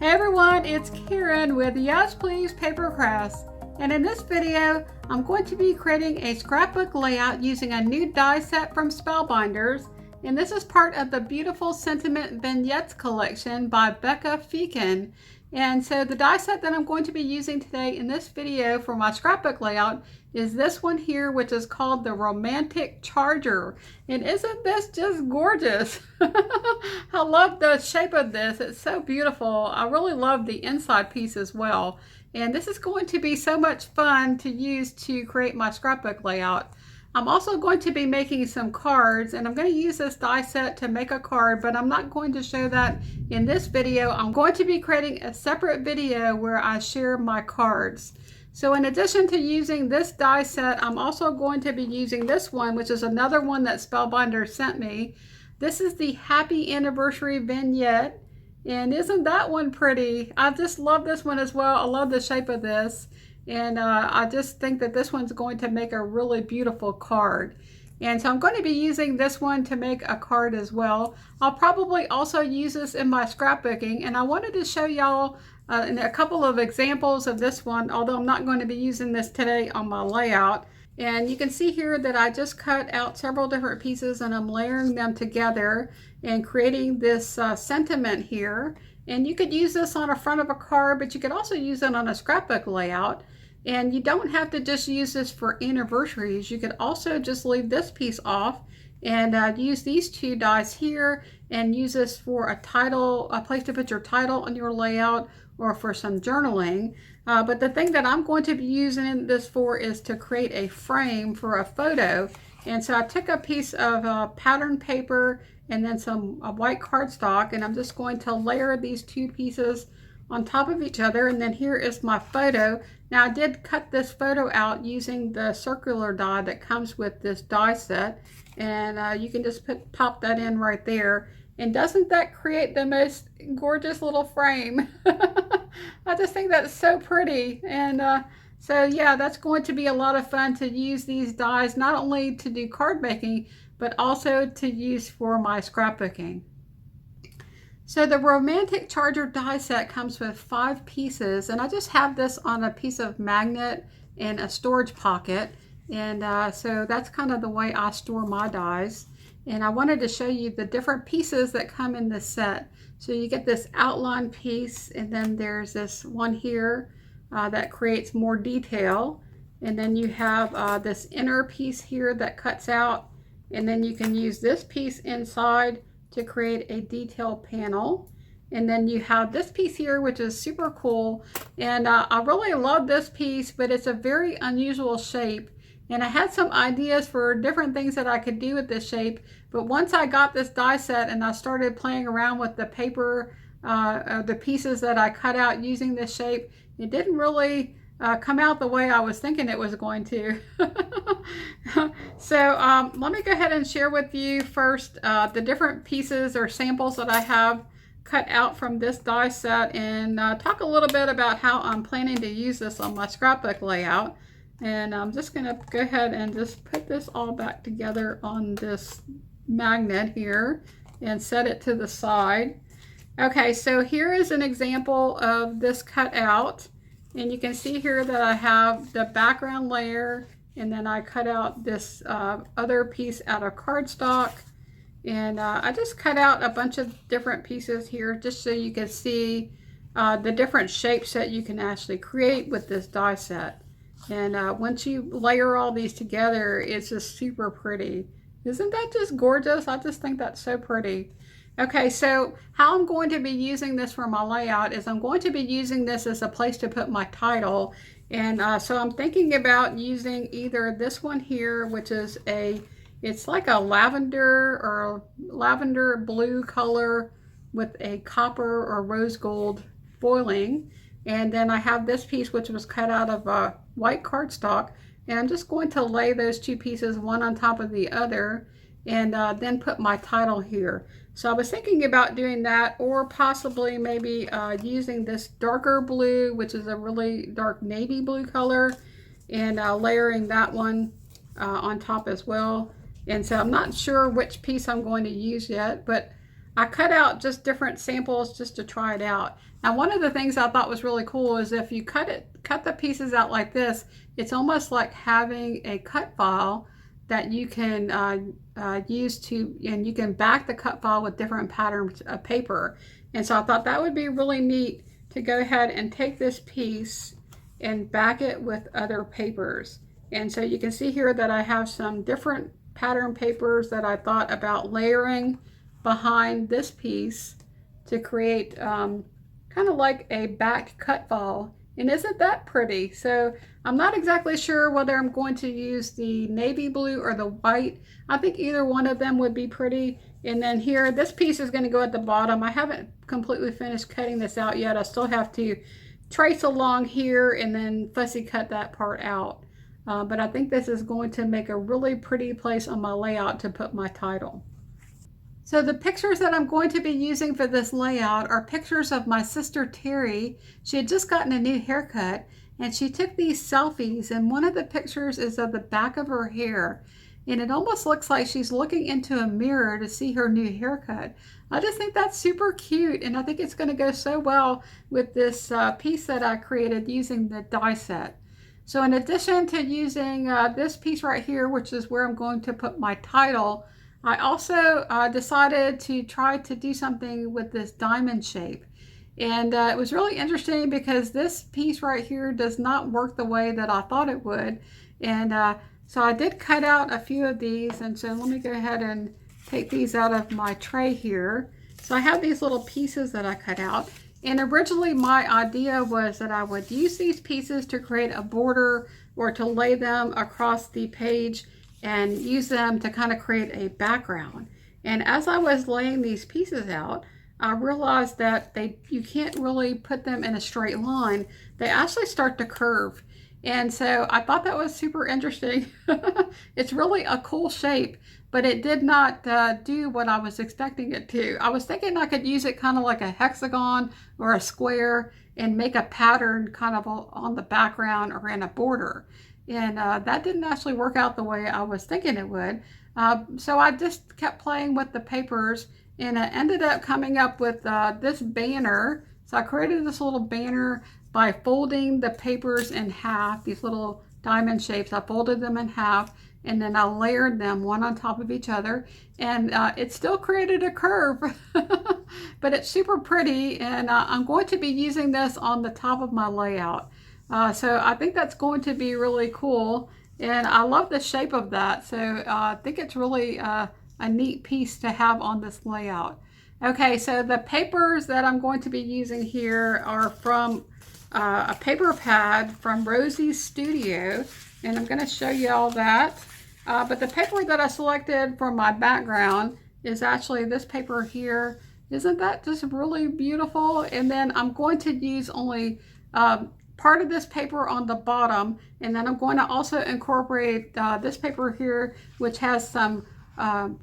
Hey everyone, it's Karen with Yes Please Paper Crafts, and in this video I'm going to be creating a scrapbook layout using a new die set from Spellbinders, and this is part of the Beautiful Sentiment Vignettes collection by Becca Feeken. And so the die set that I'm going to be using today in this video for my scrapbook layout is this one here, which is called the Romantic Chargeour. And isn't this just gorgeous? I love the shape of this. It's so beautiful. I really love the inside piece as well. And this is going to be so much fun to use to create my scrapbook layout. I'm also going to be making some cards, and I'm going to use this die set to make a card, but I'm not going to show that in this video. I'm going to be creating a separate video where I share my cards. So in addition to using this die set, I'm also going to be using this one, which is another one that Spellbinders sent me. This is the Happy Anniversary Vignette, and isn't that one pretty? I just love this one as well. I love the shape of this. And I just think that this one's going to make a really beautiful card. And so I'm going to be using this one to make a card as well. I'll probably also use this in my scrapbooking. And I wanted to show y'all a couple of examples of this one, although I'm not going to be using this today on my layout. And you can see here that I just cut out several different pieces and I'm layering them together and creating this sentiment here. And you could use this on the front of a card, but you could also use it on a scrapbook layout. And you don't have to just use this for anniversaries. You could also just leave this piece off and use these two dies here and use this for a title, a place to put your title on your layout, or for some journaling. But the thing that I'm going to be using this for is to create a frame for a photo. And so I took a piece of pattern paper and then some white cardstock, and I'm just going to layer these two pieces on top of each other. And then here is my photo. Now I did cut this photo out using the circular die that comes with this die set, and you can just pop that in right there. And doesn't that create the most gorgeous little frame? I just think that's so pretty. And so yeah, that's going to be a lot of fun to use these dies, not only to do card making, but also to use for my scrapbooking. So the Romantic Chargeour die set comes with 5 pieces, and I just have this on a piece of magnet and a storage pocket. And so that's kind of the way I store my dies. And I wanted to show you the different pieces that come in this set. So you get this outline piece, and then there's this one here that creates more detail. And then you have this inner piece here that cuts out, and then you can use this piece inside to create a detail panel. And then you have this piece here, which is super cool. And I really love this piece, but it's a very unusual shape. And I had some ideas for different things that I could do with this shape. But once I got this die set and I started playing around with the paper, the pieces that I cut out using this shape, it didn't really come out the way I was thinking it was going to. So let me go ahead and share with you first the different pieces or samples that I have cut out from this die set, and talk a little bit about how I'm planning to use this on my scrapbook layout. And I'm just going to go ahead and just put this all back together on this magnet here and set it to the side. Okay, so here is an example of this cut out. And you can see here that I have the background layer, and then I cut out this other piece out of cardstock. And I just cut out a bunch of different pieces here just so you can see the different shapes that you can actually create with this die set. And once you layer all these together, it's just super pretty. Isn't that just gorgeous? I just think that's so pretty. Okay, so how I'm going to be using this for my layout is I'm going to be using this as a place to put my title. And so I'm thinking about using either this one here, which is it's like a lavender or lavender blue color with a copper or rose gold foiling. And then I have this piece, which was cut out of white cardstock. And I'm just going to lay those two pieces one on top of the other, and then put my title here. So I was thinking about doing that, or possibly maybe using this darker blue, which is a really dark navy blue color, and layering that one on top as well. And so I'm not sure which piece I'm going to use yet, but I cut out just different samples just to try it out. Now, one of the things I thought was really cool is if you cut the pieces out like this, it's almost like having a cut file that you can use to, and you can back the cut file with different patterns of paper. And so I thought that would be really neat to go ahead and take this piece and back it with other papers. And so you can see here that I have some different pattern papers that I thought about layering behind this piece to create kind of like a back cut file. And isn't that pretty? So I'm not exactly sure whether I'm going to use the navy blue or the white. I think either one of them would be pretty. And then here, this piece is going to go at the bottom. I haven't completely finished cutting this out yet. I still have to trace along here and then fussy cut that part out. But I think this is going to make a really pretty place on my layout to put my title. So the pictures that I'm going to be using for this layout are pictures of my sister Terry. She had just gotten a new haircut and she took these selfies, and one of the pictures is of the back of her hair. And it almost looks like she's looking into a mirror to see her new haircut. I just think that's super cute, and I think it's going to go so well with this piece that I created using the die set. So in addition to using this piece right here, which is where I'm going to put my title, I also decided to try to do something with this diamond shape. And it was really interesting because this piece right here does not work the way that I thought it would. And so I did cut out a few of these. And so let me go ahead and take these out of my tray here. So I have these little pieces that I cut out. And originally my idea was that I would use these pieces to create a border or to lay them across the page and use them to kind of create a background. And as I was laying these pieces out, I realized that you can't really put them in a straight line. They actually start to curve. And so I thought that was super interesting. It's really a cool shape, but it did not do what I was expecting it to. I was thinking I could use it kind of like a hexagon or a square and make a pattern kind of on the background or in a border. And that didn't actually work out the way I was thinking it would. So I just kept playing with the papers, and I ended up coming up with this banner. So I created this little banner by folding the papers in half, these little diamond shapes. I folded them in half, and then I layered them one on top of each other, and it still created a curve. But it's super pretty, and I'm going to be using this on the top of my layout. So I think that's going to be really cool, and I love the shape of that. So I think it's really a neat piece to have on this layout. Okay, so the papers that I'm going to be using here are from a paper pad from Rosie's Studio, and I'm going to show you all that. But the paper that I selected for my background is actually this paper here. Isn't that just really beautiful? And then I'm going to use only part of this paper on the bottom, and then I'm going to also incorporate this paper here, which has some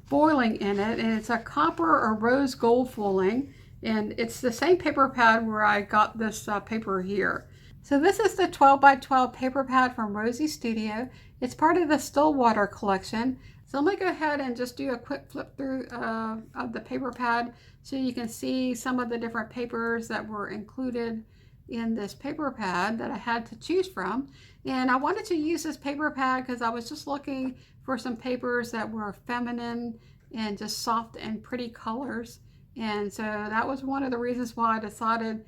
foiling in it, and it's a copper or rose gold foiling, and it's the same paper pad where I got this paper here. So this is the 12 by 12 paper pad from Rosie's Studio. It's part of the Stillwater collection. So I'm going to go ahead and just do a quick flip through of the paper pad so you can see some of the different papers that were included in this paper pad that I had to choose from. And I wanted to use this paper pad because I was just looking for some papers that were feminine and just soft and pretty colors. And so that was one of the reasons why I decided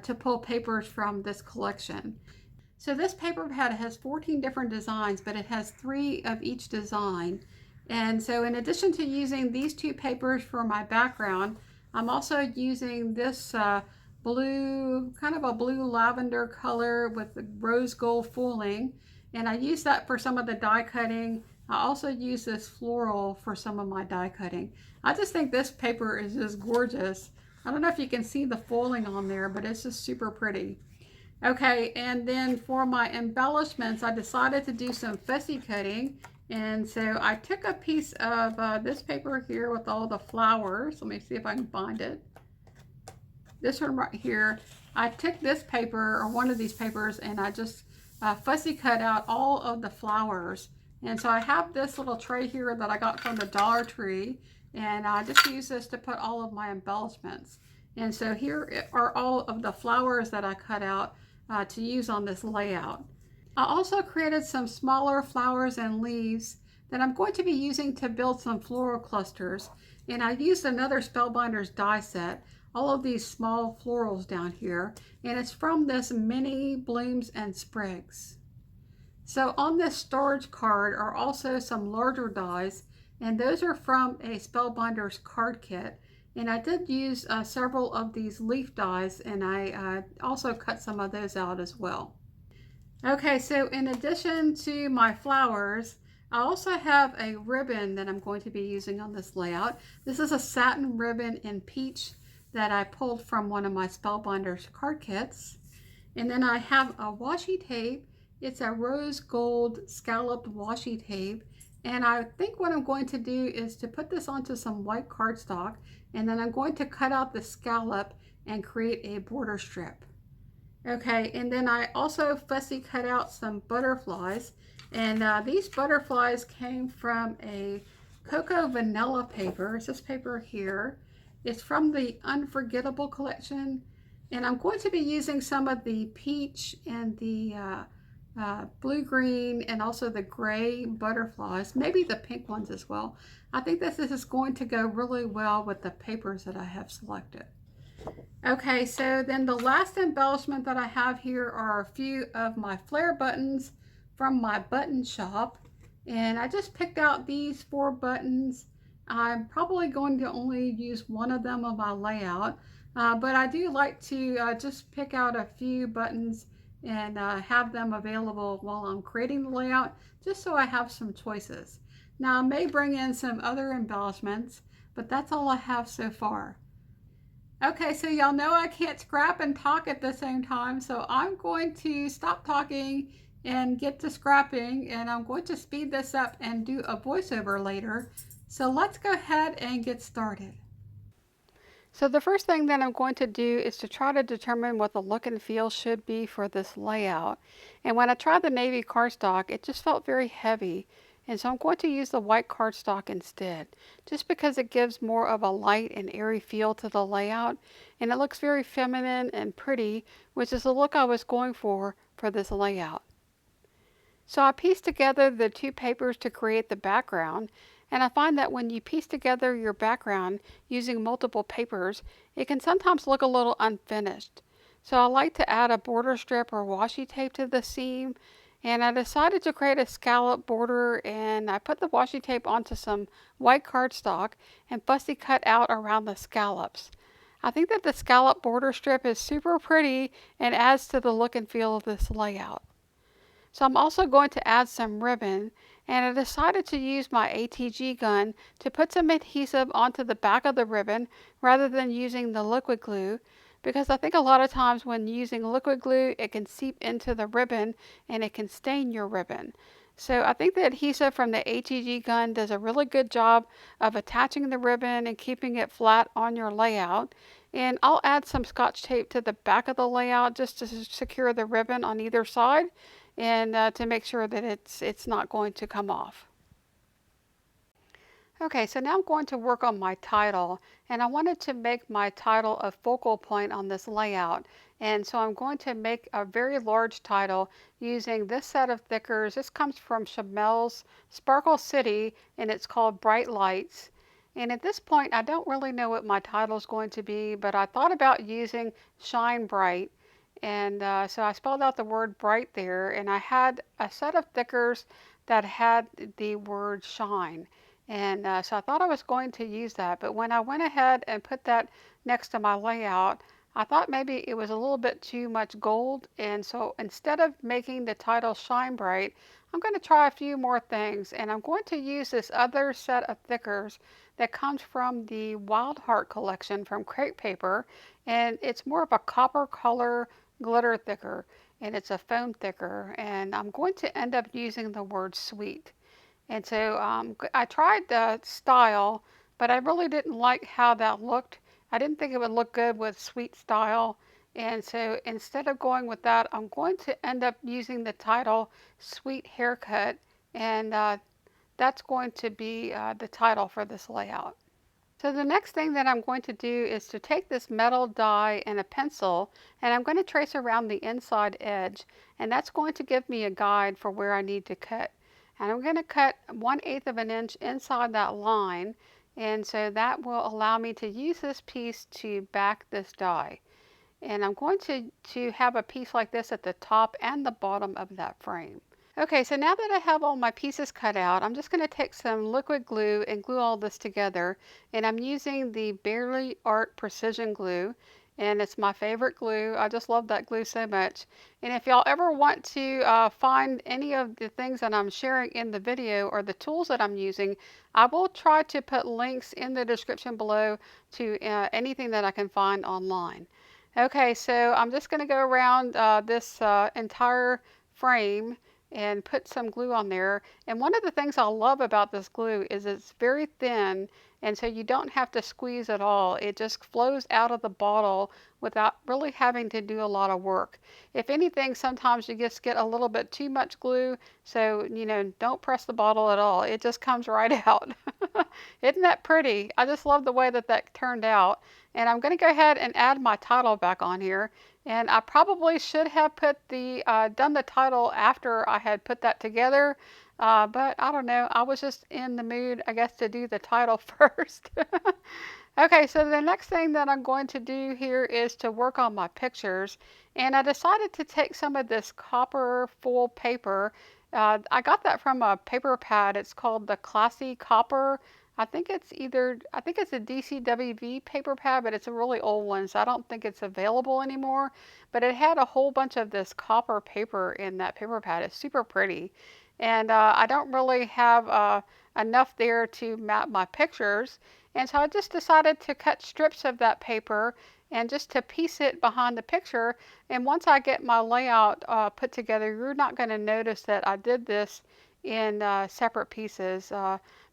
to pull papers from this collection. So this paper pad has 14 different designs, but it has 3 of each design. And so in addition to using these 2 papers for my background, I'm also using this blue, kind of a blue lavender color with the rose gold foiling. And I use that for some of the die cutting. I also use this floral for some of my die cutting. I just think this paper is just gorgeous. I don't know if you can see the foiling on there, but it's just super pretty. Okay, and then for my embellishments, I decided to do some fussy cutting. And so I took a piece of this paper here with all the flowers. Let me see if I can find it. This one right here. I took this paper, or one of these papers, and I just fussy cut out all of the flowers. And so I have this little tray here that I got from the Dollar Tree, and I just use this to put all of my embellishments. And so here are all of the flowers that I cut out to use on this layout. I also created some smaller flowers and leaves that I'm going to be using to build some floral clusters. And I used another Spellbinders die set, all of these small florals down here, and it's from this Mini Blooms and Sprigs. So on this storage card are also some larger dies, and those are from a Spellbinders card kit. And I did use several of these leaf dies, and I also cut some of those out as well. Okay, so in addition to my flowers, I also have a ribbon that I'm going to be using on this layout. This is a satin ribbon in peach that I pulled from one of my Spellbinders card kits. And then I have a washi tape. It's a rose gold scalloped washi tape. And I think what I'm going to do is to put this onto some white cardstock, and then I'm going to cut out the scallop and create a border strip. Okay, and then I also fussy cut out some butterflies, and these butterflies came from a cocoa vanilla paper. It's this paper here. It's from the Unforgettable collection, and I'm going to be using some of the peach and the blue-green and also the gray butterflies, maybe the pink ones as well. I think this is going to go really well with the papers that I have selected. Okay, so then the last embellishment that I have here are a few of my flare buttons from my button shop, and I just picked out these 4 buttons. I'm probably going to only use one of them on my layout, but I do like to just pick out a few buttons and have them available while I'm creating the layout, just so I have some choices. Now I may bring in some other embellishments, but that's all I have so far. Okay, so y'all know I can't scrap and talk at the same time, so I'm going to stop talking and get to scrapping, and I'm going to speed this up and do a voiceover later. So let's go ahead and get started. So the first thing that I'm going to do is to try to determine what the look and feel should be for this layout. And when I tried the navy cardstock, it just felt very heavy. And so I'm going to use the white cardstock instead, just because it gives more of a light and airy feel to the layout, and it looks very feminine and pretty, which is the look I was going for this layout. So I pieced together the 2 papers to create the background, and I find that when you piece together your background using multiple papers, it can sometimes look a little unfinished. So I like to add a border strip or washi tape to the seam, and I decided to create a scallop border, and I put the washi tape onto some white cardstock and fussy cut out around the scallops. I think that the scallop border strip is super pretty and adds to the look and feel of this layout. So I'm also going to add some ribbon, and I decided to use my ATG gun to put some adhesive onto the back of the ribbon rather than using the liquid glue, because I think a lot of times when using liquid glue, it can seep into the ribbon and it can stain your ribbon. So I think the adhesive from the ATG gun does a really good job of attaching the ribbon and keeping it flat on your layout. And I'll add some Scotch tape to the back of the layout just to secure the ribbon on either side, and to make sure that it's not going to come off. Okay, so now I'm going to work on my title, and I wanted to make my title a focal point on this layout. And so I'm going to make a very large title using this set of thickers. This comes from Chamel's Sparkle City, and it's called Bright Lights. And at this point, I don't really know what my title is going to be, but I thought about using Shine Bright. And so I spelled out the word bright there, and I had a set of thickers that had the word shine. And so I thought I was going to use that, but when I went ahead and put that next to my layout, I thought maybe it was a little bit too much gold. And so instead of making the title Shine Bright, I'm going to try a few more things, and I'm going to use this other set of thickers that comes from the Wild Heart collection from Crepe Paper, and it's more of a copper color glitter thicker, and it's a foam thicker, and I'm going to end up using the word sweet. And so I tried the style, but I really didn't like how that looked. I didn't think it would look good with sweet style, and so instead of going with that, I'm going to end up using the title Sweet Haircut, and that's going to be the title for this layout. So the next thing that I'm going to do is to take this metal die and a pencil, and I'm going to trace around the inside edge, and that's going to give me a guide for where I need to cut. And I'm going to cut 1/8 of an inch inside that line, and so that will allow me to use this piece to back this die. And I'm going to have a piece like this at the top and the bottom of that frame. Okay, so now that I have all my pieces cut out, I'm just going to take some liquid glue and glue all this together. And I'm using the Barely Art Precision Glue, and it's my favorite glue. I just love that glue so much. And if y'all ever want to find any of the things that I'm sharing in the video or the tools that I'm using, I will try to put links in the description below to anything that I can find online. Okay, so I'm just going to go around this entire frame and put some glue on there. And one of the things I love about this glue is it's very thin, and so you don't have to squeeze at all. It just flows out of the bottle without really having to do a lot of work. If anything, sometimes you just get a little bit too much glue, so don't press the bottle at all. It just comes right out. Isn't that pretty? I just love the way that that turned out. And I'm going to go ahead and add my title back on here. And I probably should have put done the title after I had put that together, but I don't know. I was just in the mood, I guess, to do the title first. Okay, so the next thing that I'm going to do here is to work on my pictures. And I decided to take some of this copper foil paper. I got that from a paper pad. It's called the Classy Copper. I think it's a 𝗬𝗲𝗄𝗏 paper pad, but it's a really old one, so I don't think it's available anymore. But it had a whole bunch of this copper paper in that paper pad. It's super pretty. And I don't really have enough there to map my pictures. And so I just decided to cut strips of that paper and just to piece it behind the picture. And once I get my layout put together, you're not going to notice that I did this in separate pieces.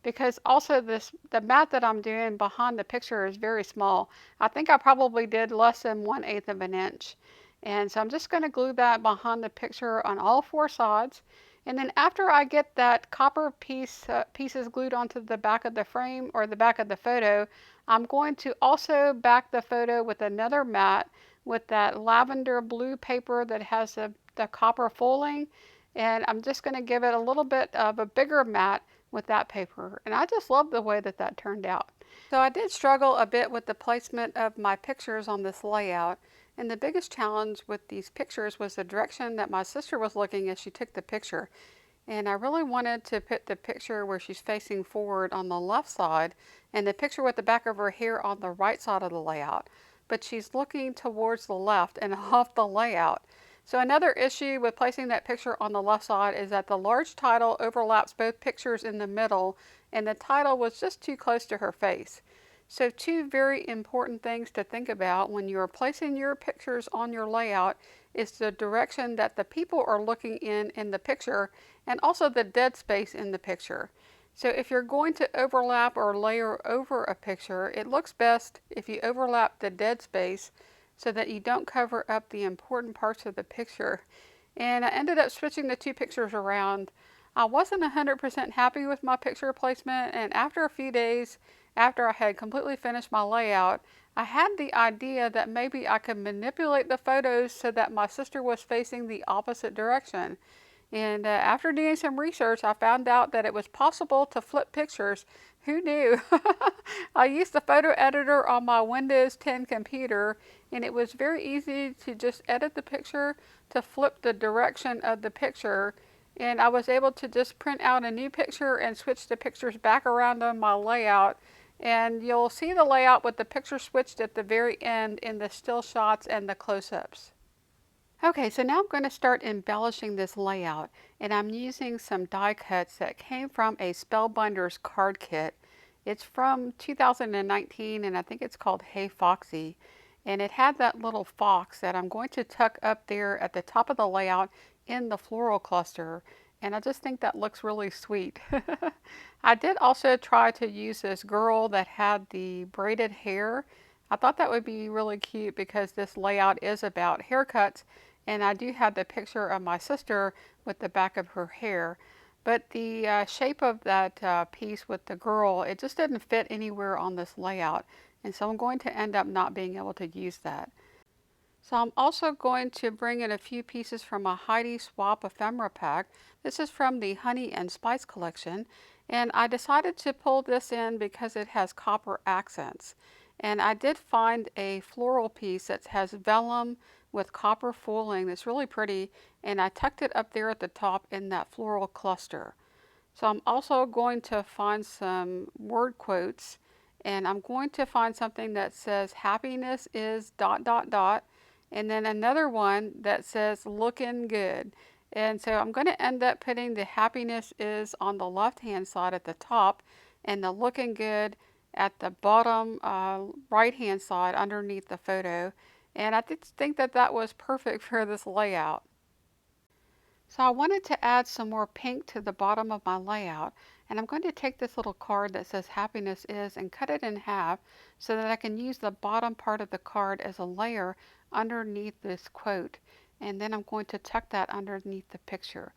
Because also the mat that I'm doing behind the picture is very small. I think I probably did less than 1/8 of an inch. And so I'm just going to glue that behind the picture on all 4 sides. And then after I get that copper pieces glued onto the back of the frame or the back of the photo, I'm going to also back the photo with another mat with that lavender blue paper that has the copper foiling. And I'm just going to give it a little bit of a bigger mat with that paper, and I just love the way that that turned out. So I did struggle a bit with the placement of my pictures on this layout, and the biggest challenge with these pictures was the direction that my sister was looking as she took the picture. And I really wanted to put the picture where she's facing forward on the left side and the picture with the back of her hair on the right side of the layout, but she's looking towards the left and off the layout. So another issue with placing that picture on the left side is that the large title overlaps both pictures in the middle, and the title was just too close to her face. So 2 very important things to think about when you are placing your pictures on your layout is the direction that the people are looking in the picture, and also the dead space in the picture. So if you're going to overlap or layer over a picture, it looks best if you overlap the dead space so that you don't cover up the important parts of the picture. And I ended up switching the 2 pictures around. I wasn't 100% happy with my picture placement, and after a few days, after I had completely finished my layout, I had the idea that maybe I could manipulate the photos so that my sister was facing the opposite direction. And after doing some research, I found out that it was possible to flip pictures. Who knew? I used the photo editor on my Windows 10 computer, and it was very easy to just edit the picture to flip the direction of the picture. And I was able to just print out a new picture and switch the pictures back around on my layout. And you'll see the layout with the picture switched at the very end in the still shots and the close-ups. Okay, so now I'm going to start embellishing this layout, and I'm using some die cuts that came from a Spellbinders card kit. It's from 2019, and I think it's called 𝗵𝗽𝗄𝗅𝗍𝒄, and it had that little fox that I'm going to tuck up there at the top of the layout in the floral cluster, and I just think that looks really sweet. I did also try to use this girl that had the braided hair. I thought that would be really cute because this layout is about haircuts, and I do have the picture of my sister with the back of her hair. but the shape of that piece with the girl, it just didn't fit anywhere on this layout. And so I'm going to end up not being able to use that. So I'm also going to bring in a few pieces from a 𝗬𝗽𝗆 𝗂𝗵 pack. This is from the Honey and Spice collection. And I decided to pull this in because it has copper accents. And I did find a floral piece that has vellum with copper foiling that's really pretty. And I tucked it up there at the top in that floral cluster. So I'm also going to find some word quotes. And I'm going to find something that says happiness is ... And then another one that says looking good. And so I'm going to end up putting the happiness is on the left hand side at the top and the looking good at the bottom right hand side underneath the photo. And I did think that that was perfect for this layout. So I wanted to add some more pink to the bottom of my layout, and I'm going to take this little card that says happiness is and cut it in half so that I can use the bottom part of the card as a layer underneath this quote, and then I'm going to tuck that underneath the picture.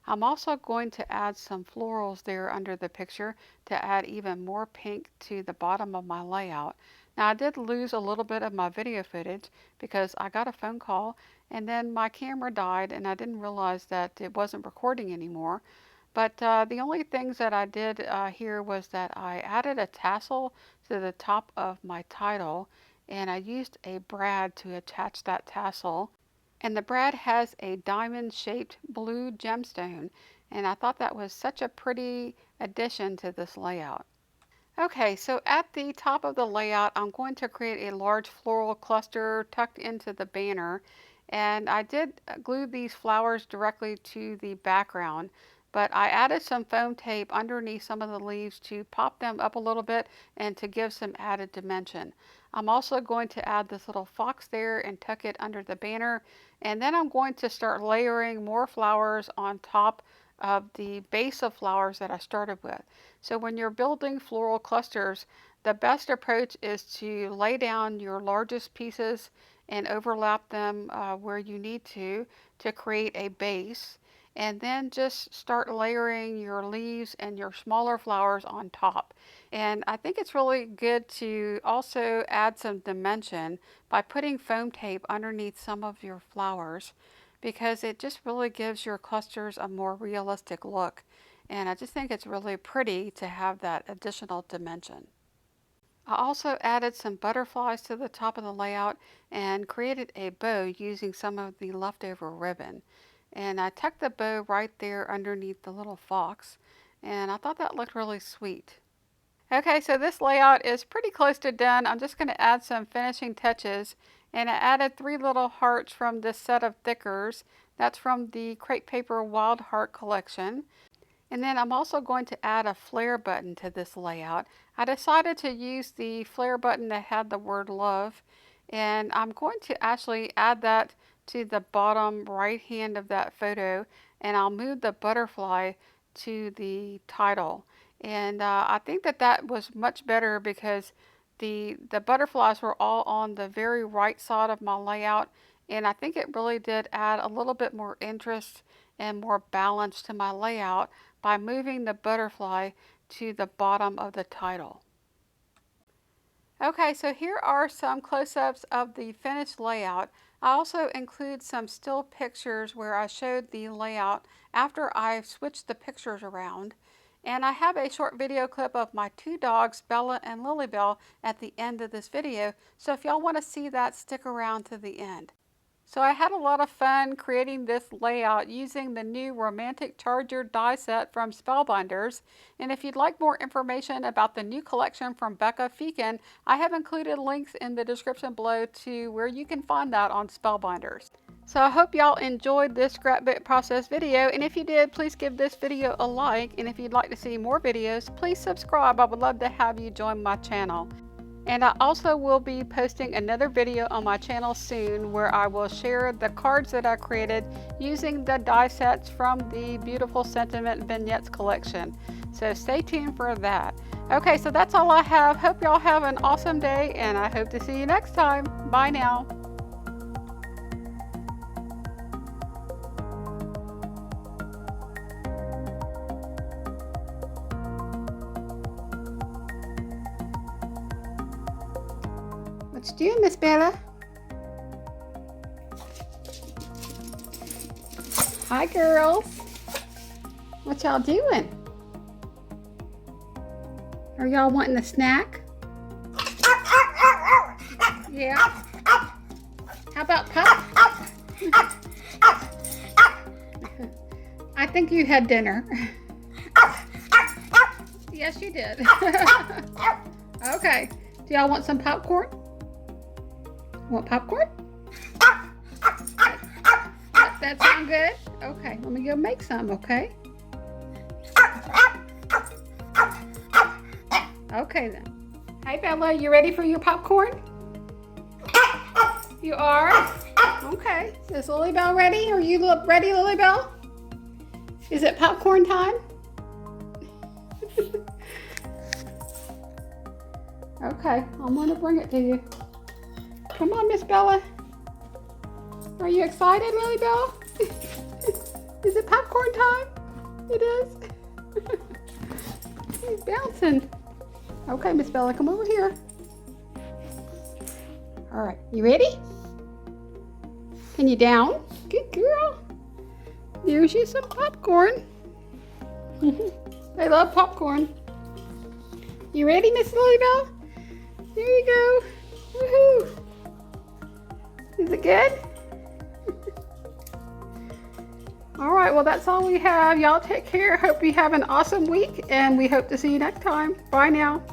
I'm also going to add some florals there under the picture to add even more pink to the bottom of my layout. Now I did lose a little bit of my video footage because I got a phone call and then my camera died and I didn't realize that it wasn't recording anymore. But the only things that I did here was that I added a tassel to the top of my title, and I used a brad to attach that tassel. And the brad has a diamond-shaped blue gemstone, and I thought that was such a pretty addition to this layout. Okay, so at the top of the layout, I'm going to create a large floral cluster tucked into the banner. And I did glue these flowers directly to the background, but I added some foam tape underneath some of the leaves to pop them up a little bit and to give some added dimension. I'm also going to add this little fox there and tuck it under the banner. And then I'm going to start layering more flowers on top of the base of flowers that I started with. So when you're building floral clusters, the best approach is to lay down your largest pieces and overlap them where you need to create a base, and then just start layering your leaves and your smaller flowers on top. And I think it's really good to also add some dimension by putting foam tape underneath some of your flowers, because it just really gives your clusters a more realistic look. And I just think it's really pretty to have that additional dimension. I also added some butterflies to the top of the layout and created a bow using some of the leftover ribbon. And I tucked the bow right there underneath the little fox, and I thought that looked really sweet. Okay, so this layout is pretty close to done. I'm just going to add some finishing touches, and I added 3 little hearts from this set of thickers. That's from the 𝗏𝗏𝗄𝗏 Wild Heart collection. And then I'm also going to add a flare button to this layout. I decided to use the flare button that had the word love, and I'm going to actually add that to the bottom right hand of that photo, and I'll move the butterfly to the title. And I think that that was much better because the butterflies were all on the very right side of my layout, and I think it really did add a little bit more interest and more balance to my layout by moving the butterfly to the bottom of the title. Okay, so here are some close-ups of the finished layout. I also include some still pictures where I showed the layout after I've switched the pictures around. And I have a short video clip of my 2 dogs, Bella and LilyBelle, at the end of this video. So if y'all want to see that, stick around to the end. So I had a lot of fun creating this layout using the new Romantic Chargeour die set from Spellbinders. And if you'd like more information about the new collection from Becca Feeken, I have included links in the description below to where you can find that on Spellbinders. So I hope y'all enjoyed this scrapbook process video, and if you did, please give this video a like, and if you'd like to see more videos, please subscribe. I would love to have you join my channel. And I also will be posting another video on my channel soon where I will share the cards that I created using the die sets from the Beautiful Sentiment Vignettes collection. So stay tuned for that. Okay, so that's all I have. Hope y'all have an awesome day, and I hope to see you next time. Bye now. What you doing, Miss Bella? Hi, girls. What y'all doing? Are y'all wanting a snack? Yeah. How about pop? I think you had dinner. Yes, you did. Okay. Do y'all want some popcorn? Want popcorn? That sound good? Okay, let me go make some, okay? Okay then. Hey Bella, you ready for your popcorn? You are? Okay. Is LilyBelle ready? Are you ready, LilyBelle? Is it popcorn time? Okay, I'm gonna bring it to you. Come on, Miss Bella. Are you excited, LilyBelle? Is it popcorn time? It is. He's bouncing. Okay, Miss Bella, come over here. All right, you ready? Can you down? Good girl. Here's you some popcorn. They love popcorn. You ready, Miss LilyBelle? There you go. Woohoo! Is it good? All right, well, that's all we have. Y'all take care. Hope you have an awesome week, and we hope to see you next time. Bye now.